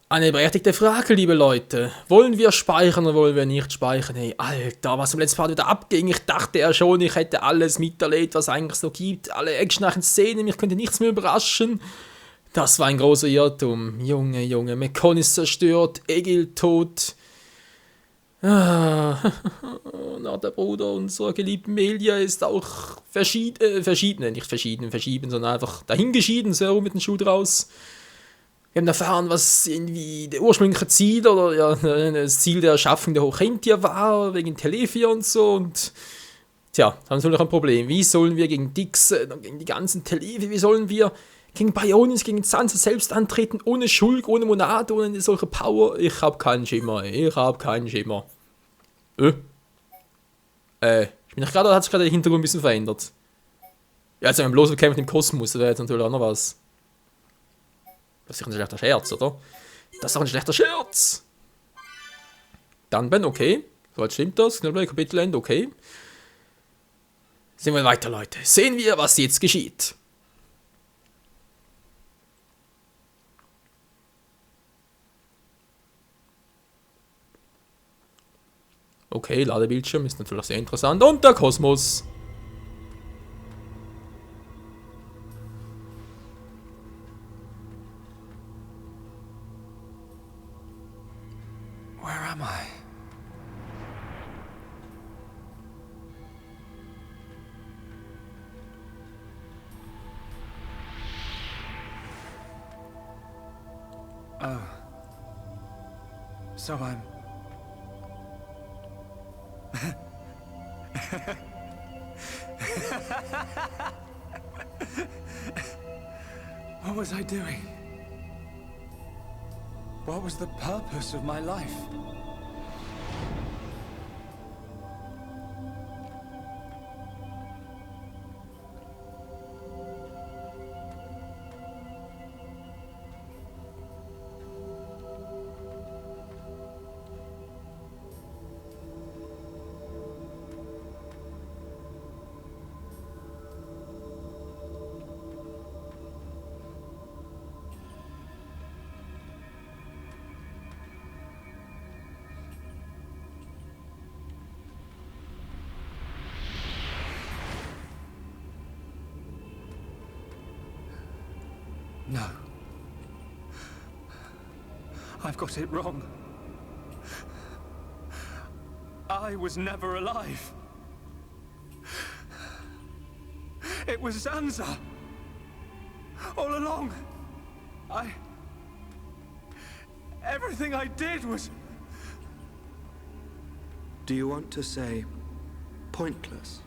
Eine berechtigte Frage, liebe Leute. Wollen wir speichern oder wollen wir nicht speichern? Hey, Alter, was im letzten Part wieder abging. Ich dachte ja schon, ich hätte alles miterlebt, was eigentlich so gibt. Alle actionreichen Szenen, mich könnte nichts mehr überraschen. Das war ein großer Irrtum. Junge, Junge, Mekon ist zerstört, Egil tot. Ah, na, der Bruder unserer geliebten Melia ist auch nicht verschieden, sondern einfach dahingeschieden, so rum mit dem Schuh draus. Wir haben erfahren, was irgendwie der ursprüngliche Ziel oder ja, das Ziel der Erschaffung der Hochentia war, wegen Telefia und so. Und tja, da haben wir noch ein Problem. Wie sollen wir gegen Dix, gegen die ganzen Telefi, wie sollen wir gegen Bionis, gegen Sansa selbst antreten, ohne Schulk, ohne Monat, ohne solche Power? Ich hab keinen Schimmer. Ich bin gerade, hat sich gerade der Hintergrund ein bisschen verändert. Ja, also wenn man bloß bekämpft im Kosmos, das wäre jetzt natürlich auch noch was. Das ist doch ein schlechter Scherz, oder? Das ist doch ein schlechter Scherz! Dann Ben, okay. Soweit stimmt das. Kapitelende, okay. Sehen wir weiter, Leute. Sehen wir, was jetzt geschieht. Okay, Ladebildschirm ist natürlich sehr interessant. Und der Kosmos. Where am I? Oh. So I'm... What was I doing? What was the purpose of my life? No. I've got it wrong. I was never alive. It was Zanza. All along. Everything I did was... Do you want to say pointless?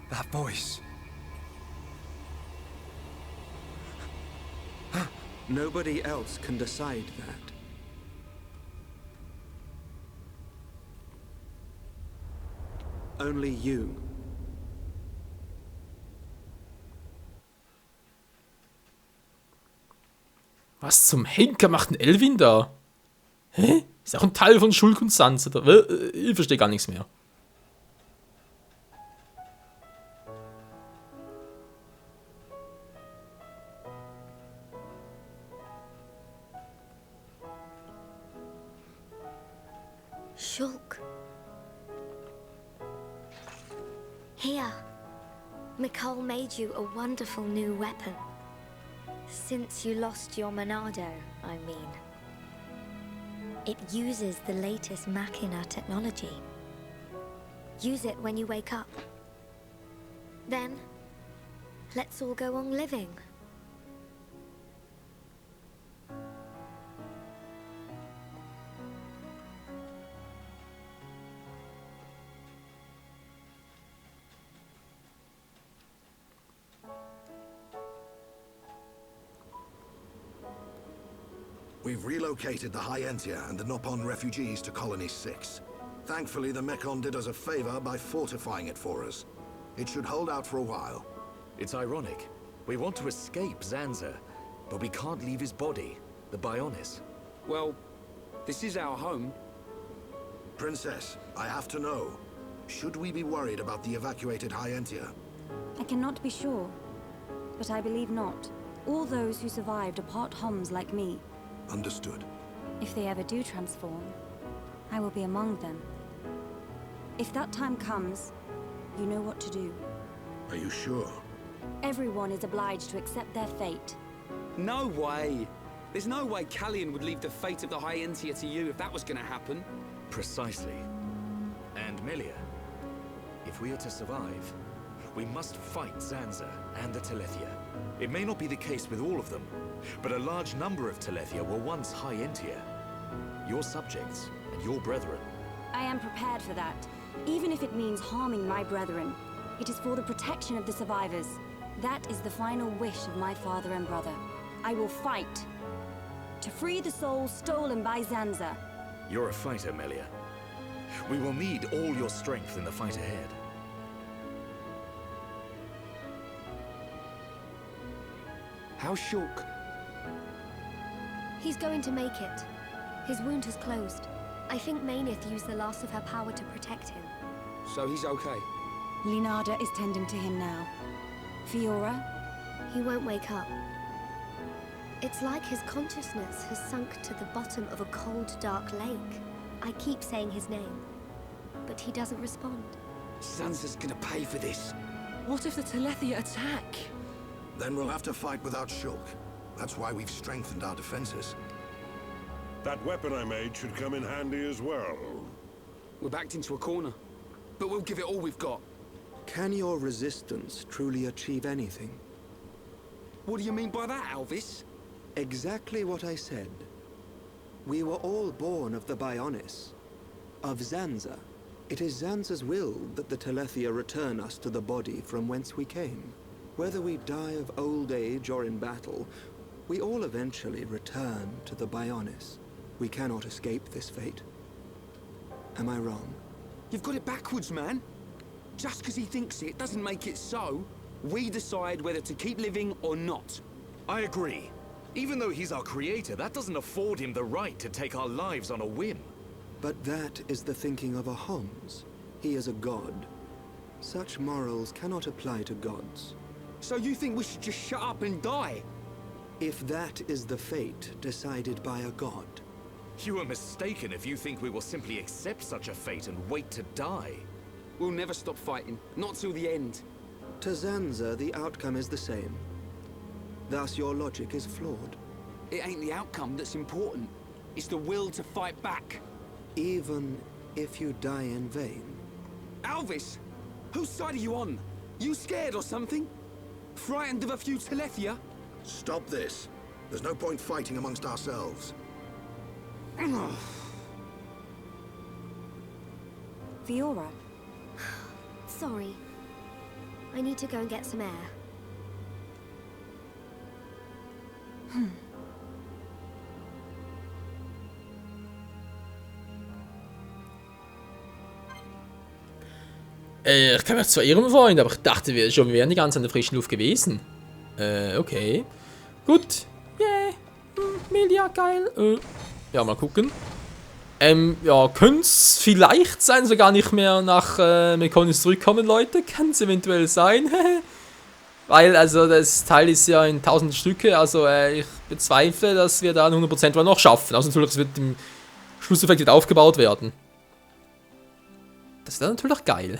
That voice. Nobody else can decide that. Only you. Was zum Henker macht ein Elvin da? Hä? Ist auch ein Teil von Schulk und Sansa. Ich verstehe gar nichts mehr. Shulk. Here. Mikal made you a wonderful new weapon. Since you lost your Monado, I mean. It uses the latest Machina technology. Use it when you wake up. Then, let's all go on living. We've relocated the Hyentia and the Nopon refugees to Colony 6. Thankfully, the Mekon did us a favor by fortifying it for us. It should hold out for a while. It's ironic. We want to escape Zanza, but we can't leave his body, the Bionis. Well, this is our home. Princess, I have to know. Should we be worried about the evacuated Hyentia? I cannot be sure, but I believe not. All those who survived are part Homs like me. Understood. If they ever do transform, I will be among them. If that time comes, you know what to do. Are you sure? Everyone is obliged to accept their fate. No way. There's no way Callian would leave the fate of the High Entia to you if that was gonna happen. Precisely. And Melia, if we are to survive, we must fight Zanza and the Telethia. It may not be the case with all of them, but a large number of Telethia were once High Entia. Your subjects and your brethren. I am prepared for that, even if it means harming my brethren. It is for the protection of the survivors. That is the final wish of my father and brother. I will fight to free the souls stolen by Zanza. You're a fighter, Melia. We will need all your strength in the fight ahead. How's Shulk? He's going to make it. His wound has closed. I think Mainith used the last of her power to protect him. So he's okay? Linada is tending to him now. Fiora? He won't wake up. It's like his consciousness has sunk to the bottom of a cold, dark lake. I keep saying his name, but he doesn't respond. Sansa's gonna pay for this. What if the Telethia attack? Then we'll have to fight without Shulk. That's why we've strengthened our defenses. That weapon I made should come in handy as well. We're backed into a corner, but we'll give it all we've got. Can your resistance truly achieve anything? What do you mean by that, Alvis? Exactly what I said. We were all born of the Bionis, of Zanza. It is Zanza's will that the Telethia return us to the body from whence we came. Whether we die of old age or in battle, we all eventually return to the Bionis. We cannot escape this fate. Am I wrong? You've got it backwards, man. Just because he thinks it doesn't make it so. We decide whether to keep living or not. I agree. Even though he's our creator, that doesn't afford him the right to take our lives on a whim. But that is the thinking of a Homs. He is a god. Such morals cannot apply to gods. So you think we should just shut up and die? If that is the fate decided by a god. You are mistaken if you think we will simply accept such a fate and wait to die. We'll never stop fighting. Not till the end. To Zanza, the outcome is the same. Thus, your logic is flawed. It ain't the outcome that's important. It's the will to fight back. Even if you die in vain. Alvis! Whose side are you on? You scared or something? Frightened of a few Telethia? Stop this. There's no point fighting amongst ourselves. Fiora? Sorry. I need to go and get some air. Ich kann mich zwar irren, Freund, aber ich dachte, wir wären die ganze Zeit in der frischen Luft gewesen. Okay. Gut. Yeah. Melia, geil. Ja, mal gucken. Ja, könnte es vielleicht sein, sogar nicht mehr nach Mekonis zurückkommen, Leute. Kann es eventuell sein. Weil, also, das Teil ist ja in 1000 Stücke, also ich bezweifle, dass wir da 100% noch schaffen. Also natürlich, es wird im Schlusseffekt wieder aufgebaut werden. Das wäre natürlich geil.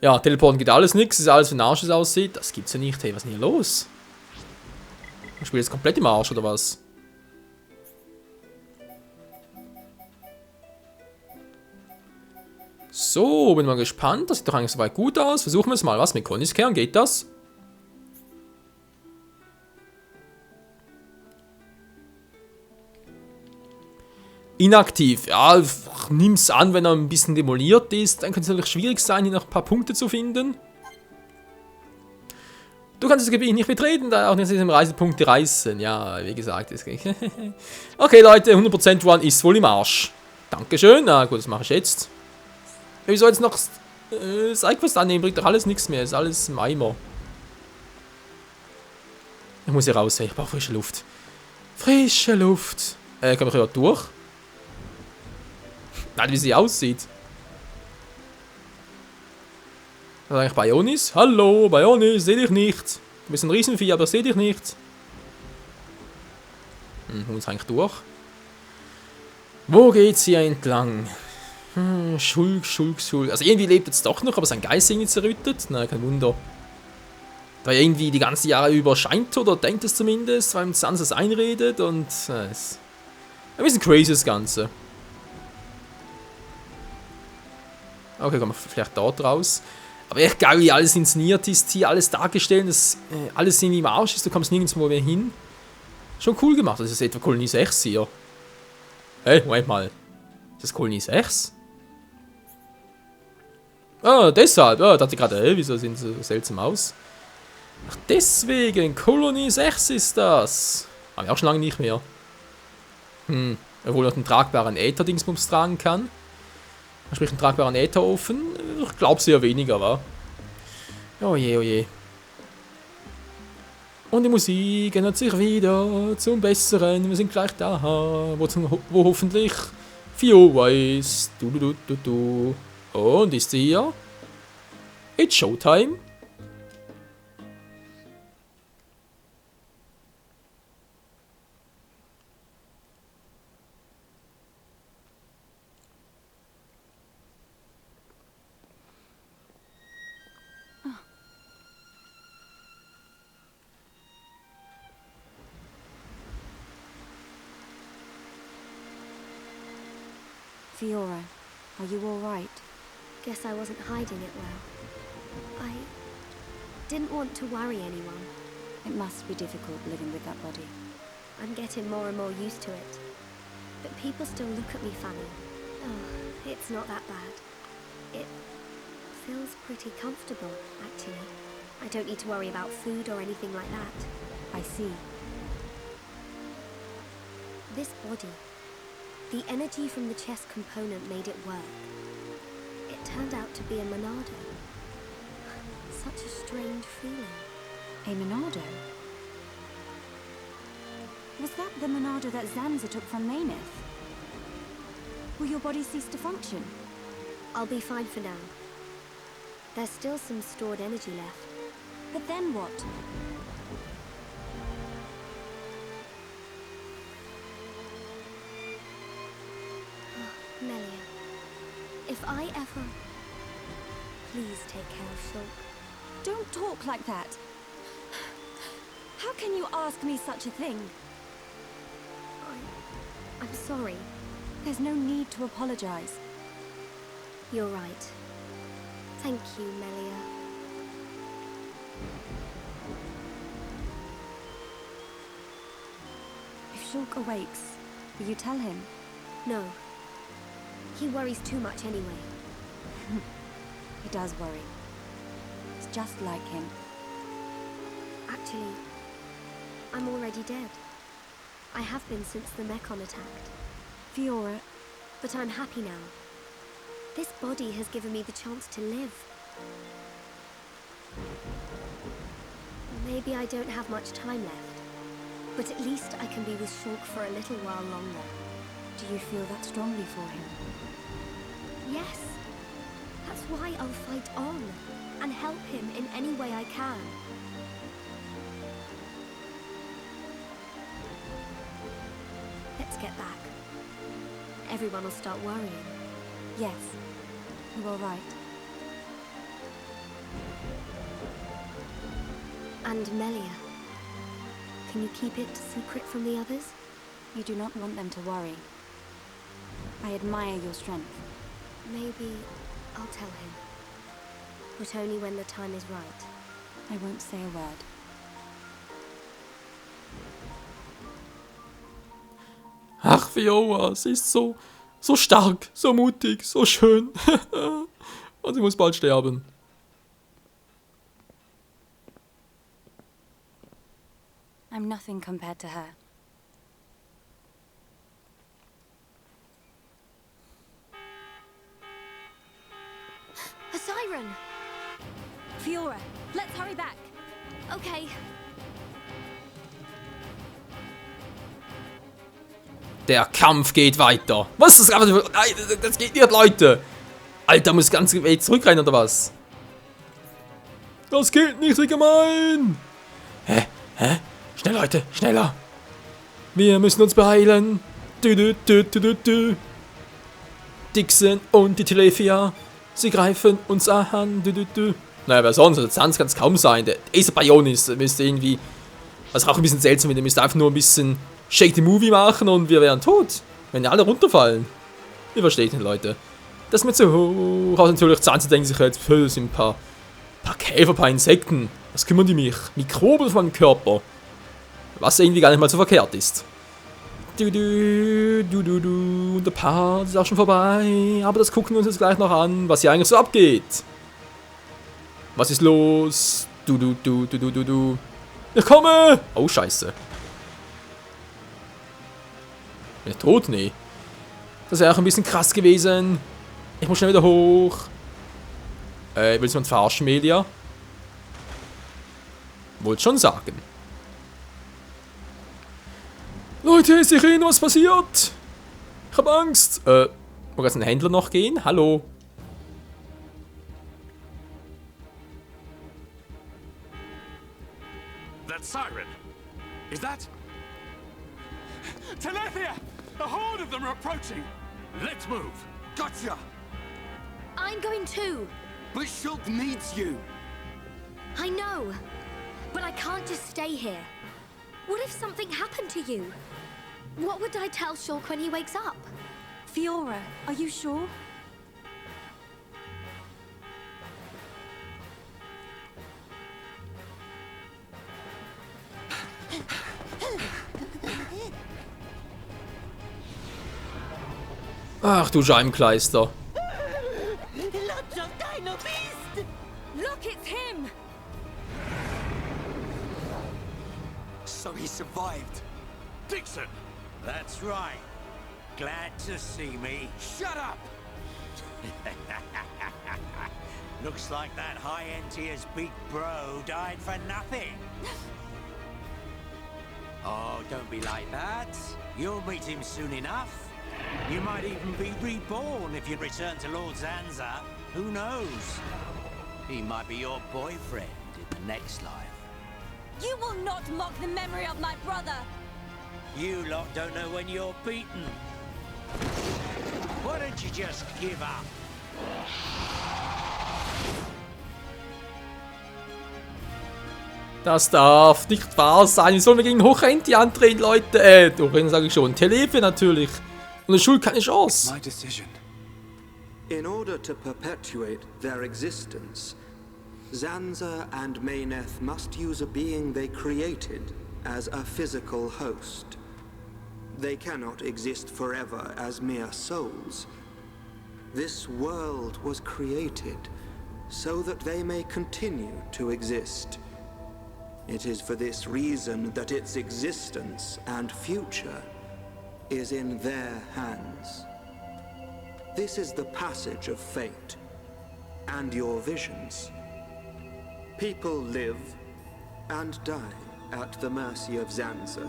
Ja, teleporten geht alles nichts, ist alles, wie ein Arsch es aussieht. Das gibt's ja nicht. Hey, was ist denn hier los? Ich spiele jetzt komplett im Arsch, oder was? So, bin mal gespannt. Das sieht doch eigentlich soweit gut aus. Versuchen wir es mal. Was mit Koniskern? Geht das? Inaktiv. Ja, nimm's an, wenn er ein bisschen demoliert ist. Dann könnte es natürlich schwierig sein, hier noch ein paar Punkte zu finden. Du kannst das Gebiet nicht betreten, da auch nicht diesem Reisepunkte reißen. Ja, wie gesagt. Okay, Leute, 100% Run ist wohl im Arsch. Dankeschön. Na gut, das mache ich jetzt. Ja, wieso jetzt noch Sidequest annehmen? Bringt doch alles nichts mehr. Ist alles im Eimer. Ich muss hier raus. Ich brauche frische Luft. Frische Luft. Kann ich hier durch? Nein, wie sie aussieht. Das ist eigentlich Bionis. Hallo, Bionis, sehe dich nicht. Du bist ein Riesenvieh, aber seh dich nicht. Holen uns eigentlich durch. Wo geht's hier entlang? Schulk. Also irgendwie lebt jetzt doch noch, aber sein Geist ist irgendwie zerrüttet. Na, kein Wunder. Da er irgendwie die ganzen Jahre über scheint oder denkt es zumindest, weil ihm Sansa es einredet und es ist ein bisschen crazy das Ganze. Okay, kommen wir vielleicht dort raus. Aber echt geil, wie alles inszeniert ist, hier alles dargestellt, dass alles in im Arsch ist, du kommst nirgendwo mehr hin. Schon cool gemacht, das ist etwa Kolonie 6 hier. Hey, Moment mal. Ist das Kolonie 6? Ah, deshalb. Ah, dachte ich gerade, wieso sehen sie so seltsam aus? Ach, deswegen. Kolonie 6 ist das. Haben wir auch schon lange nicht mehr. Obwohl er einen tragbaren Äther-Dingsbums tragen kann. Sprich, einen tragbaren Ätherofen. Ich glaube sehr weniger, wa? Oh je, oh je. Und die Musik ändert sich wieder zum Besseren. Wir sind gleich da, wo hoffentlich Fiora ist. Du. Und ist sie hier? It's Showtime. Fiora, are you all right? Guess I wasn't hiding it well. I didn't want to worry anyone. It must be difficult living with that body. I'm getting more and more used to it. But people still look at me funny. Oh, it's not that bad. It feels pretty comfortable, actually. I don't need to worry about food or anything like that. I see. This body, the energy from the chest component made it work. It turned out to be a Monado. Such a strange feeling. A Monado? Was that the Monado that Zanza took from Mayneth? Will your body cease to function? I'll be fine for now. There's still some stored energy left. But then what? Melia, if I ever... Please take care of Shulk. Don't talk like that. How can you ask me such a thing? I'm sorry. There's no need to apologize. You're right. Thank you, Melia. If Shulk awakes, will you tell him? No. He worries too much anyway. He does worry. It's just like him. Actually, I'm already dead. I have been since the Mekon attacked. Fiora. But I'm happy now. This body has given me the chance to live. Maybe I don't have much time left, but at least I can be with Shulk for a little while longer. Do you feel that strongly for him? Yes. That's why I'll fight on and help him in any way I can. Let's get back. Everyone will start worrying. Yes, you are right. And Melia, can you keep it secret from the others? You do not want them to worry. I admire your strength. Maybe I'll tell him. But only when the time is right. I won't say a word. Ach, Fiora, sie ist so stark, so mutig, so schön. Und sie muss bald sterben. I'm nothing compared to her. A siren! Fiora, let's hurry back. Okay. Der Kampf geht weiter. Was ist das? Nein, das geht nicht, Leute. Alter, muss ganz weit zurückrennen, oder was? Das geht nicht so gemein. Hä? Schnell, Leute, schneller! Wir müssen uns beeilen! Dixon und die Telethia, sie greifen uns an! Naja, wer sonst? Das kann es kaum sein. Der Ace Bionis müsste irgendwie... Was auch ein bisschen seltsam wird, der müsste einfach nur ein bisschen Shake the Movie machen und wir wären tot. Wenn ja alle runterfallen. Ihr versteht nicht, Leute. Das ist mir zu hoch. Also natürlich, Zanza denken sich jetzt, das sind ein paar Käfer, ein paar Insekten. Was kümmern die mich? Mikroben auf meinem Körper. Was irgendwie gar nicht mal so verkehrt ist. Und der Part ist auch schon vorbei. Aber das gucken wir uns jetzt gleich noch an, was hier eigentlich so abgeht. Was ist los? Ich komme! Oh, scheiße. Bin ich tot? Nee. Das wäre auch ein bisschen krass gewesen. Ich muss schnell wieder hoch. Willst du uns verarschen, Melia? Wollte schon sagen. Leute, Sirene, was passiert? Ich hab Angst. Wo kann ein Händler noch gehen? Hallo. That siren. Is that... Telethia! A horde of them are approaching! Let's move! Gotcha! I'm going too. But Shulk needs you! I know. But I can't just stay here. What if something happened to you? What would I tell Shulk when he wakes up? Fiora, are you sure? Ach du Scheibenkleister. Look, it's him! So he survived. Dixon! That's right. Glad to see me. Shut up! Looks like that High Entier's big bro died for nothing. Oh, don't be like that. You'll meet him soon enough. You might even be reborn if you return to Lord Zanza. Who knows? He might be your boyfriend in the next life. You will not mock the memory of my brother! You lot don't know when you're beaten. Why don't you just give up? Das darf nicht wahr sein. Wie sollen wir gegen Hochenti antreten, Leute? Hochenti sage ich schon. Telefe natürlich. Und der Schuld keine Chance. My decision. In order to perpetuate their existence, Zanza and Mayneth must use a being they created as a physical host. They cannot exist forever as mere souls. This world was created so that they may continue to exist. It is for this reason that its existence and future is in their hands. This is the passage of fate and your visions. People live and die at the mercy of Zanza.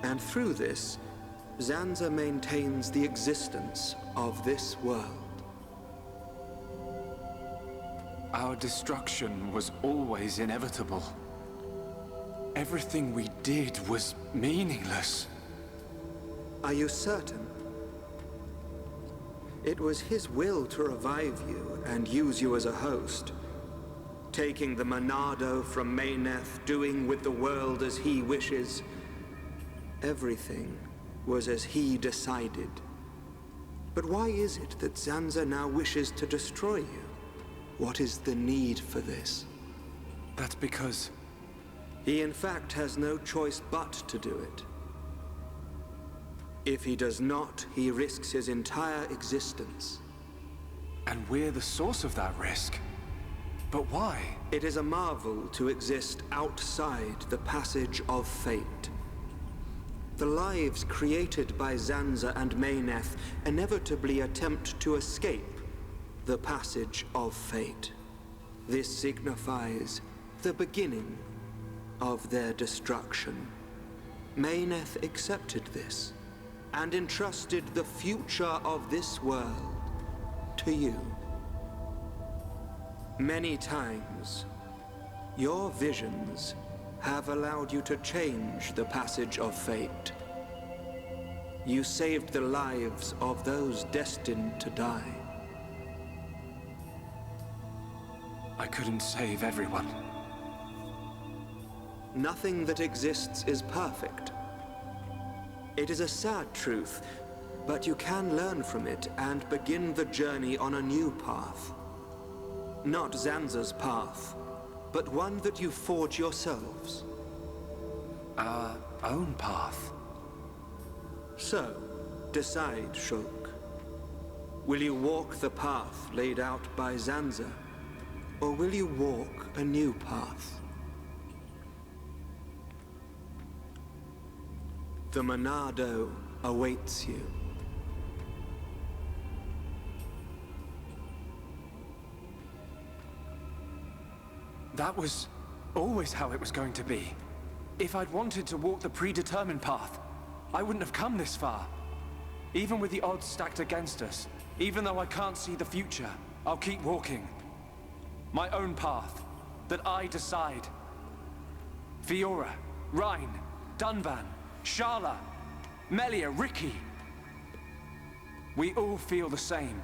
And through this, Zanza maintains the existence of this world. Our destruction was always inevitable. Everything we did was meaningless. Are you certain? It was his will to revive you and use you as a host. Taking the Monado from Mayneth, doing with the world as he wishes. Everything was as he decided. But why is it that Zanza now wishes to destroy you? What is the need for this? That's because... He in fact has no choice but to do it. If he does not, he risks his entire existence. And we're the source of that risk. But why? It is a marvel to exist outside the passage of fate. The lives created by Zanza and Mayneth inevitably attempt to escape the passage of fate. This signifies the beginning of their destruction. Mayneth accepted this and entrusted the future of this world to you. Many times, your visions have allowed you to change the passage of fate. You saved the lives of those destined to die. I couldn't save everyone. Nothing that exists is perfect. It is a sad truth, but you can learn from it and begin the journey on a new path. Not Zanza's path, but one that you forge yourselves. Our own path. So, decide, Shulk. Will you walk the path laid out by Zanza, or will you walk a new path? The Monado awaits you. That was always how it was going to be. If I'd wanted to walk the predetermined path, I wouldn't have come this far. Even with the odds stacked against us, even though I can't see the future, I'll keep walking. My own path, that I decide. Fiora, Rhine, Dunban, Sharla, Melia, Ricky. We all feel the same.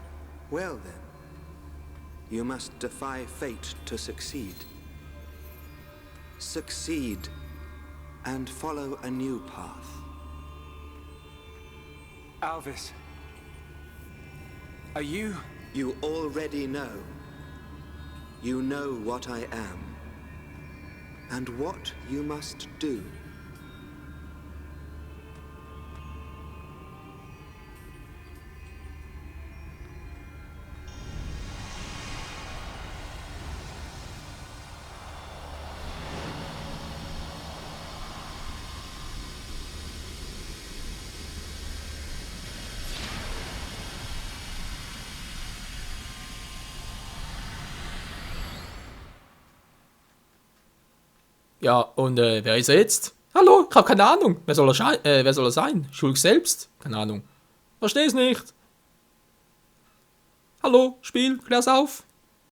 Well then, you must defy fate to succeed. Succeed, and follow a new path. Alvis, are you... You already know. You know what I am, and what you must do. Ja, und wer ist er jetzt? Hallo, ich habe keine Ahnung. Wer soll er sein? Shulk selbst? Keine Ahnung. Versteh's nicht. Hallo, Spiel, klär's auf.